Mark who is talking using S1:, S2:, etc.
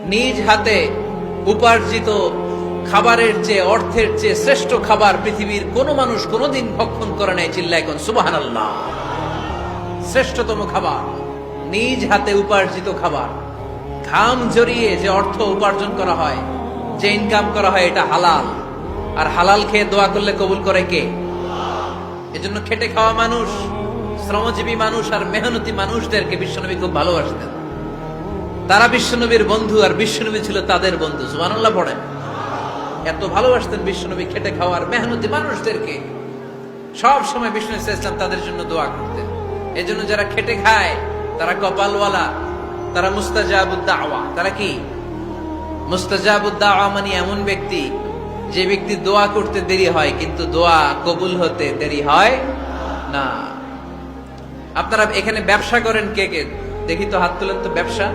S1: নিজ হাতে উপার্জিত খাবারের চেয়ে, অর্থের চেয়ে শ্রেষ্ঠ খাবার পৃথিবীর কোন মানুষ কোনদিন ভক্ষণ করে নাই। চিল্লায় কোন সুবহানাল্লাহ। শ্রেষ্ঠতম খাবার, নিজ হাতে উপার্জিত খাবার, ঘাম জড়িয়ে যে অর্থ উপার্জন করা হয়, যে ইনকাম করা হয়, এটা হালাল। আর হালাল খেয়ে দোয়া করলে কবুল করে কে? এজন্য খেটে খাওয়া মানুষ, শ্রমজীবী মানুষ আর মেহনতি মানুষদেরকে বিশ্বনবী খুব ভালোবাসতেন। তারা বিশ্বনবীর বন্ধু আর বিশ্বনবী ছিল তাদের বন্ধু। সুবহানাল্লাহ পড়েন। এত ভালোবাসতেন বিশ্বনবী খেটে খাওয়ার মেহনতি মানুষদেরকে। সব সময় বিষ্ণু ইসলাম তাদের জন্য দোয়া করতেন। এজন্য যারা খেটে খায় তারা কপালওয়ালা, তারা মুস্তাজাবুদ দাওয়া। তারা কি? মুস্তাজাবুদ দাওয়া মানে এমন ব্যক্তি যে ব্যক্তি দোয়া করতে দেরি হয় কিন্তু দোয়া কবুল হতে দেরি হয় না। আপনারা এখানে ব্যবসা করেন কে কে? দেখি তো, হাত তুলেন তো। ব্যবসা